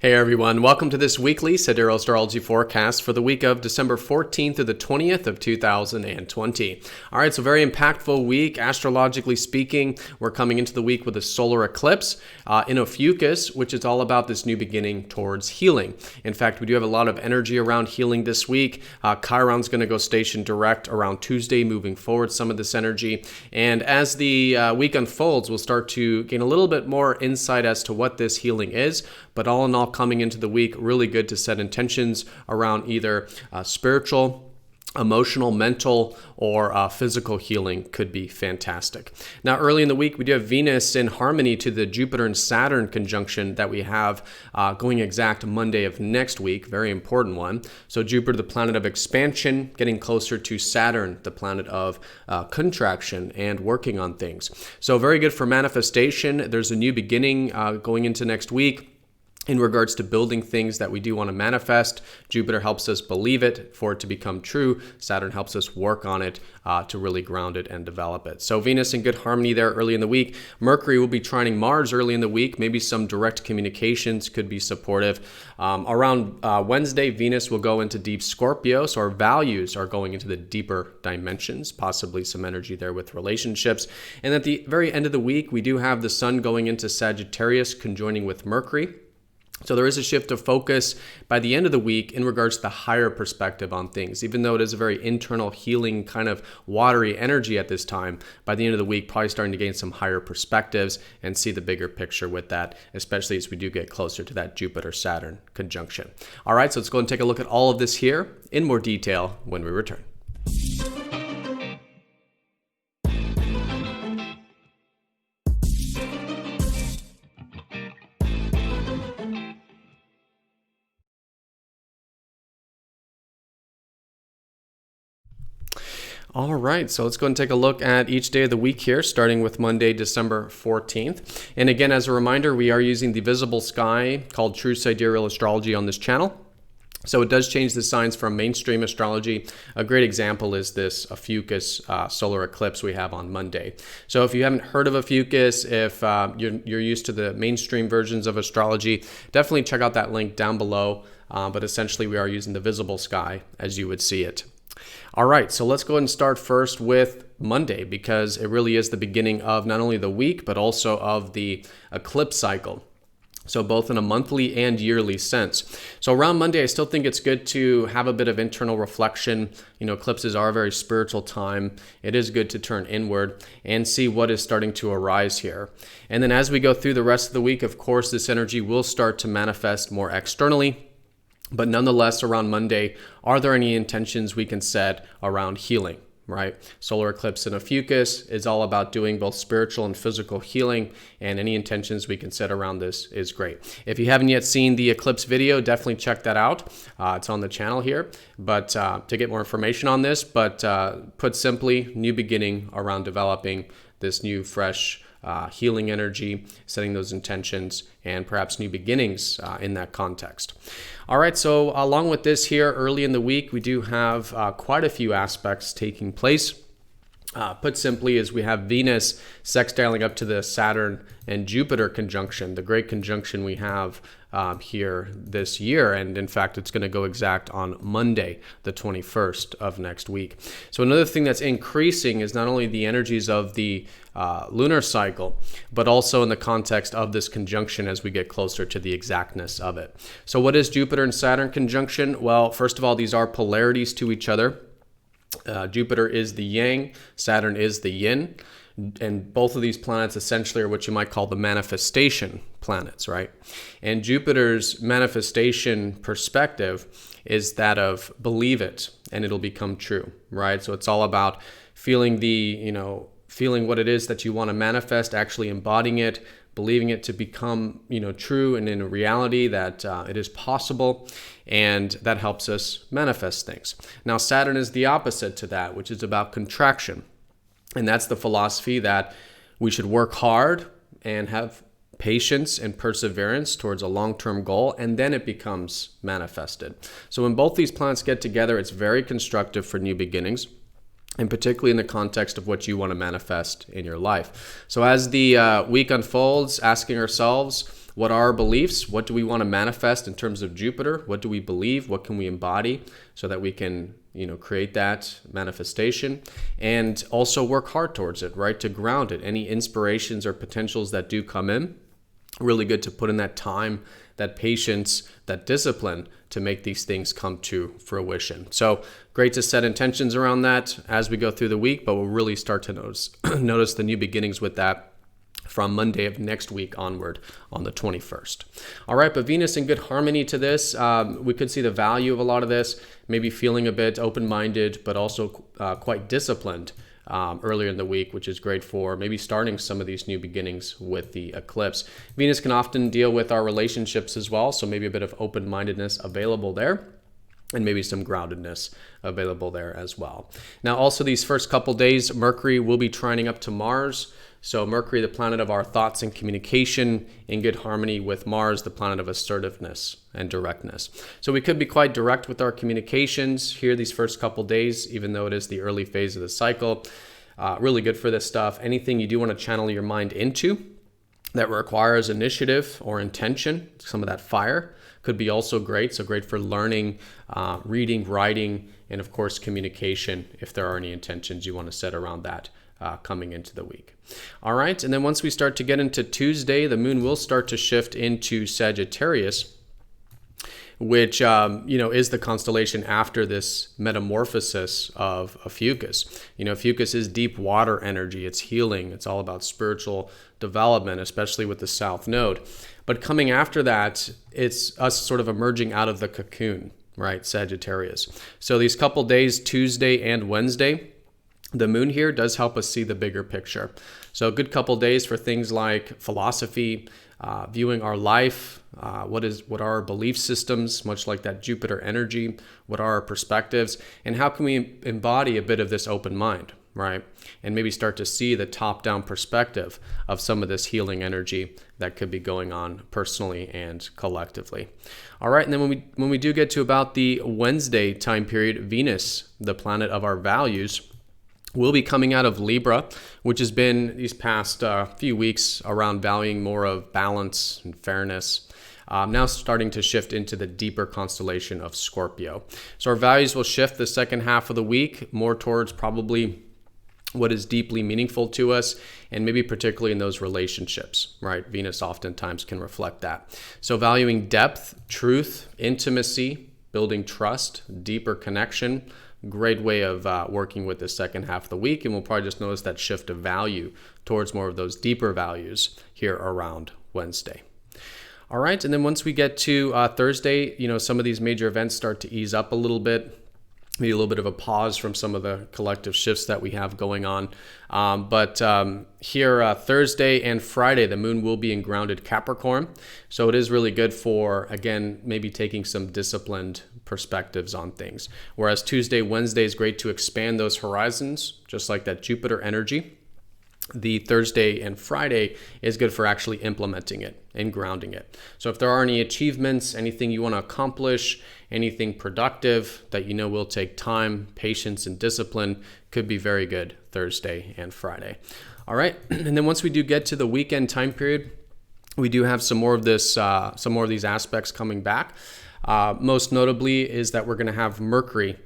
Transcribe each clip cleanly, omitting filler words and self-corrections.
Hey everyone, welcome to this weekly Sidereal Astrology forecast for the week of December 14th to the 20th of 2020. All right, so very impactful week, astrologically speaking. We're coming into the week with a solar eclipse in Ophiuchus, which is all about this new beginning towards healing. In fact, we do have a lot of energy around healing this week. Chiron's going to go station direct around Tuesday, moving forward some of this energy. And as the week unfolds, we'll start to gain a little bit more insight as to what this healing is. But all in all, coming into the week, really good to set intentions around either spiritual, emotional, mental, or physical healing could be fantastic. Now, early in the week, we do have Venus in harmony to the Jupiter and Saturn conjunction that we have going exact Monday of next week. Very important one. So Jupiter, the planet of expansion, getting closer to Saturn, the planet of contraction and working on things. So very good for manifestation. There's a new beginning going into next week. In regards to building things that we do want to manifest, Jupiter helps us believe it for it to become true. Saturn helps us work on it to really ground it and develop it. So Venus in good harmony there early in the week. Mercury will be trining Mars early in the week. Maybe some direct communications could be supportive. Around Wednesday, Venus will go into deep Scorpio. So our values are going into the deeper dimensions, possibly some energy there with relationships. And at the very end of the week, we do have the Sun going into Sagittarius, conjoining with Mercury. So there is a shift of focus by the end of the week in regards to the higher perspective on things. Even though it is a very internal healing kind of watery energy at this time, by the end of the week, probably starting to gain some higher perspectives and see the bigger picture with that, especially as we do get closer to that Jupiter-Saturn conjunction. All right, so let's go and take a look at all of this here in more detail when we return. All right, so let's go and take a look at each day of the week here, starting with Monday, December 14th. And again, as a reminder, we are using the visible sky called True Sidereal Astrology on this channel. So it does change the signs from mainstream astrology. A great example is this Ophiuchus solar eclipse we have on Monday. So if you haven't heard of Ophiuchus, if you're used to the mainstream versions of astrology, definitely check out that link down below. But essentially, we are using the visible sky as you would see it. All right, so let's go ahead and start first with Monday, because it really is the beginning of not only the week, but also of the eclipse cycle. So both in a monthly and yearly sense. So around Monday, I still think it's good to have a bit of internal reflection. You know, eclipses are a very spiritual time. It is good to turn inward and see what is starting to arise here. And then as we go through the rest of the week, of course, this energy will start to manifest more externally. But nonetheless, around Monday, are there any intentions we can set around healing, right? Solar eclipse in Ophiuchus is all about doing both spiritual and physical healing, and any intentions we can set around this is great. If you haven't yet seen the eclipse video, definitely check that out. It's on the channel here, but to get more information on this, but put simply, new beginning around developing this new, fresh, healing energy, setting those intentions, and perhaps new beginnings in that context. All right, so along with this here, early in the week, we do have quite a few aspects taking place. Put simply, is we have Venus sextiling up to the Saturn and Jupiter conjunction, the great conjunction we have here this year. And in fact, it's going to go exact on Monday, the 21st of next week. So another thing that's increasing is not only the energies of the lunar cycle, but also in the context of this conjunction as we get closer to the exactness of it. So what is Jupiter and Saturn conjunction? Well, first of all, these are polarities to each other. Jupiter is the yang, Saturn is the yin, and both of these planets essentially are what you might call the manifestation planets, right? And Jupiter's manifestation perspective is that of believe it and it'll become true, right? So it's all about feeling feeling what it is that you want to manifest, actually embodying it, believing it to become, true and in a reality that it is possible, and that helps us manifest things. Now, Saturn is the opposite to that, which is about contraction. And that's the philosophy that we should work hard and have patience and perseverance towards a long-term goal, and then it becomes manifested. So when both these planets get together, it's very constructive for new beginnings, and particularly in the context of what you want to manifest in your life. So as the week unfolds, asking ourselves, what are our beliefs? What do we want to manifest in terms of Jupiter? What do we believe? What can we embody so that we can, create that manifestation, and also work hard towards it, right? To ground it. Any inspirations or potentials that do come in, really good to put in that time, that patience, that discipline to make these things come to fruition. So great to set intentions around that as we go through the week, but we'll really start to notice the new beginnings with that from Monday of next week onward on the 21st. All right, but Venus in good harmony to this. We could see the value of a lot of this, maybe feeling a bit open-minded, but also quite disciplined earlier in the week, which is great for maybe starting some of these new beginnings with the eclipse. Venus can often deal with our relationships as well, so maybe a bit of open-mindedness available there, and maybe some groundedness available there as well. Now, also these first couple days, Mercury will be trining up to Mars. So Mercury, the planet of our thoughts and communication, in good harmony with Mars, the planet of assertiveness and directness. So we could be quite direct with our communications here these first couple days, even though it is the early phase of the cycle. Really good for this stuff. Anything you do want to channel your mind into that requires initiative or intention, some of that fire, could be also great. So great for learning, reading, writing, and of course communication, if there are any intentions you want to set around that coming into the week. All right, and then once we start to get into Tuesday, the moon will start to shift into Sagittarius, which is the constellation after this metamorphosis of Ophiuchus. Ophiuchus is deep water energy. It's healing. It's all about spiritual development, especially with the South Node. But coming after that, it's us sort of emerging out of the cocoon, right? Sagittarius. So these couple days, Tuesday and Wednesday, the moon here does help us see the bigger picture. So a good couple days for things like philosophy, viewing our life, what are our belief systems, much like that Jupiter energy, what are our perspectives, and how can we embody a bit of this open mind, right? And maybe start to see the top-down perspective of some of this healing energy that could be going on personally and collectively. All right, and then when we do get to about the Wednesday time period, Venus, the planet of our values, will be coming out of Libra, which has been these past few weeks around valuing more of balance and fairness. Now starting to shift into the deeper constellation of Scorpio. So our values will shift the second half of the week more towards probably what is deeply meaningful to us, and maybe particularly in those relationships, right? Venus oftentimes can reflect that. So valuing depth, truth, intimacy, building trust, deeper connection. Great way of working with the second half of the week, and we'll probably just notice that shift of value towards more of those deeper values here around Wednesday. All right, and then once we get to Thursday, some of these major events start to ease up a little bit. Maybe a little bit of a pause from some of the collective shifts that we have going on. But here, Thursday and Friday, the moon will be in grounded Capricorn. So it is really good for, again, maybe taking some disciplined perspectives on things. Whereas Tuesday, Wednesday is great to expand those horizons, just like that Jupiter energy. The Thursday and Friday is good for actually implementing it and grounding it. So if there are any achievements, anything you want to accomplish, anything productive that will take time, patience, and discipline, could be very good Thursday and Friday. All right, and then once we do get to the weekend time period, we do have some more of these aspects coming back. Most notably is that we're going to have Mercury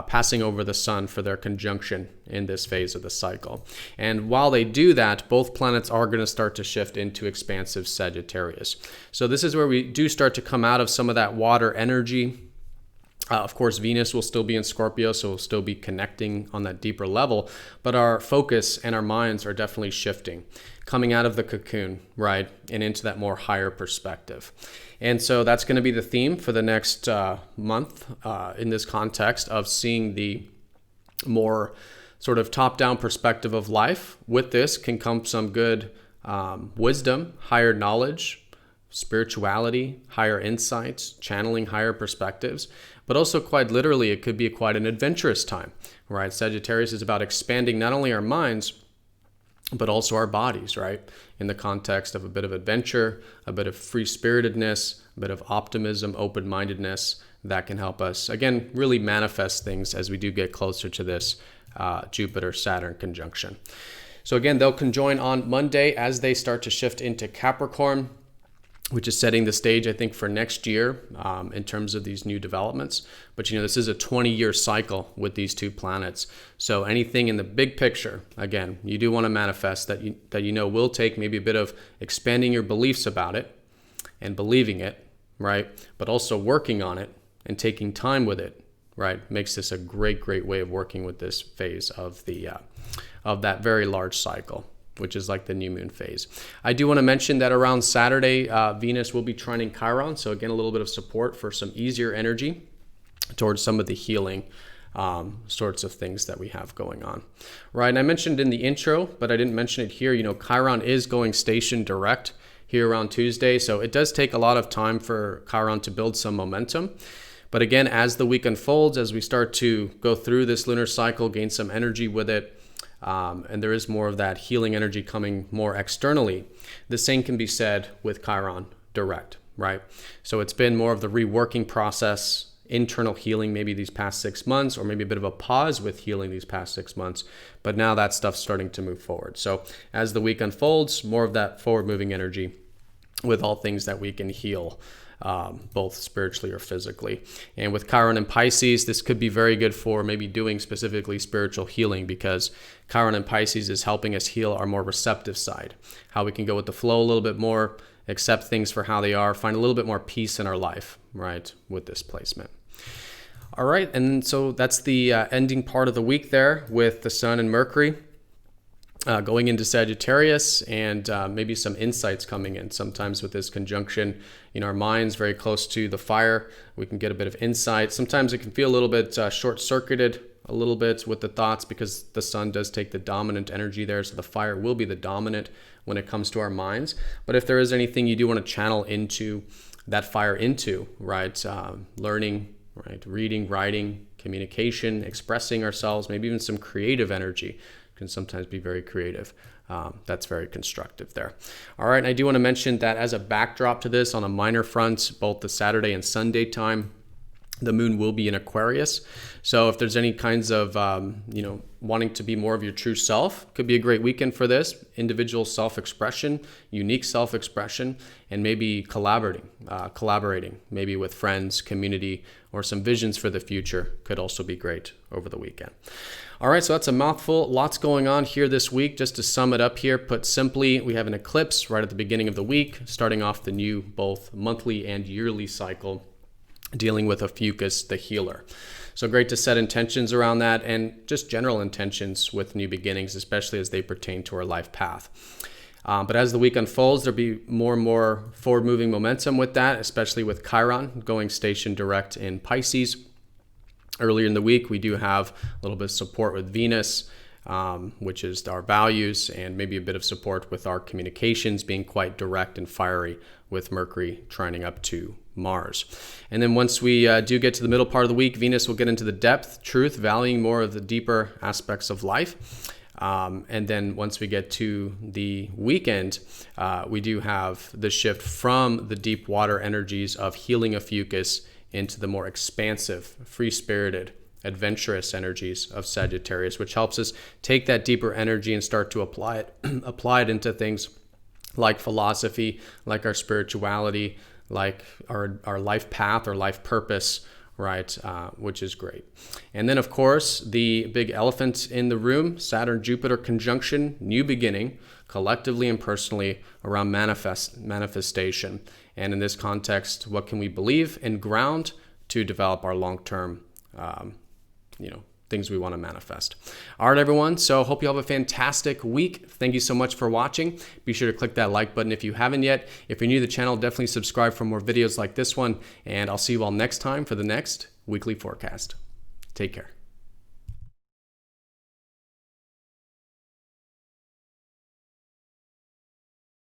passing over the sun for their conjunction in this phase of the cycle. And while they do that, both planets are going to start to shift into expansive Sagittarius. So this is where we do start to come out of some of that water energy. Of course, Venus will still be in Scorpio, so we'll still be connecting on that deeper level, but our focus and our minds are definitely shifting, coming out of the cocoon, right, and into that more higher perspective. And so that's going to be the theme for the next month in this context of seeing the more sort of top-down perspective of life. With this can come some good wisdom, higher knowledge, spirituality, higher insights, channeling higher perspectives, but also quite literally, it could be quite an adventurous time, right? Sagittarius is about expanding not only our minds, but also our bodies, right? In the context of a bit of adventure, a bit of free-spiritedness, a bit of optimism, open-mindedness that can help us, again, really manifest things as we do get closer to this Jupiter-Saturn conjunction. So again, they'll conjoin on Monday as they start to shift into Capricorn. which is setting the stage, I think, for next year in terms of these new developments. But, this is a 20-year cycle with these two planets. So anything in the big picture, again, you do want to manifest that will take maybe a bit of expanding your beliefs about it and believing it, right? But also working on it and taking time with it, right? Makes this a great, great way of working with this phase of that very large cycle, which is like the new moon phase. I do want to mention that around Saturday, Venus will be trining Chiron. So again, a little bit of support for some easier energy towards some of the healing sorts of things that we have going on. Right, and I mentioned in the intro, but I didn't mention it here, Chiron is going station direct here around Tuesday. So it does take a lot of time for Chiron to build some momentum. But again, as the week unfolds, as we start to go through this lunar cycle, gain some energy with it, and there is more of that healing energy coming more externally. The same can be said with Chiron direct, right? So it's been more of the reworking process, internal healing maybe these past 6 months, or maybe a bit of a pause with healing these past 6 months. But now that stuff's starting to move forward. So as the week unfolds, more of that forward moving energy with all things that we can heal, both spiritually or physically. And with Chiron and Pisces, this could be very good for maybe doing specifically spiritual healing, because Chiron and Pisces is helping us heal our more receptive side, how we can go with the flow a little bit more, accept things for how they are, find a little bit more peace in our life, right, with this placement. All right, and so that's the ending part of the week there with the Sun and Mercury going into Sagittarius, and maybe some insights coming in. Sometimes with this conjunction, our mind's very close to the fire. We can get a bit of insight. Sometimes it can feel a little bit short-circuited, a little bit with the thoughts, because the sun does take the dominant energy there. So the fire will be the dominant when it comes to our minds. But if there is anything you do want to channel into that fire into, right? Learning, right? Reading, writing, communication, expressing ourselves, maybe even some creative energy can sometimes be very creative. That's very constructive there. All right, and I do want to mention that as a backdrop to this, on a minor front, both the Saturday and Sunday time, the moon will be in Aquarius. So if there's any kinds of, wanting to be more of your true self, could be a great weekend for this. Individual self-expression, unique self-expression, and maybe collaborating, maybe with friends, community, or some visions for the future could also be great over the weekend. All right, so that's a mouthful. Lots going on here this week. Just to sum it up here, put simply, we have an eclipse right at the beginning of the week, starting off the new both monthly and yearly cycle, dealing with Ophiuchus, the healer. So great to set intentions around that, and just general intentions with new beginnings, especially as they pertain to our life path. But as the week unfolds, there'll be more and more forward-moving momentum with that, especially with Chiron going station direct in Pisces. Earlier in the week, we do have a little bit of support with Venus, which is our values, and maybe a bit of support with our communications being quite direct and fiery, with Mercury trining up to Mars. And then once we do get to the middle part of the week, Venus will get into the depth, truth, valuing more of the deeper aspects of life. And then once we get to the weekend, we do have the shift from the deep water energies of healing Ophiuchus into the more expansive, free-spirited, adventurous energies of Sagittarius, which helps us take that deeper energy and start to apply it into things like philosophy, like our spirituality, like our life path or life purpose, right? Which is great. And then, of course, the big elephant in the room, Saturn-Jupiter conjunction, new beginning, collectively and personally, around manifestation. And in this context, what can we believe and ground to develop our long-term, things we want to manifest. All right, everyone. So hope you have a fantastic week. Thank you so much for watching. Be sure to click that like button if you haven't yet. If you're new to the channel, definitely subscribe for more videos like this one. And I'll see you all next time for the next weekly forecast. Take care.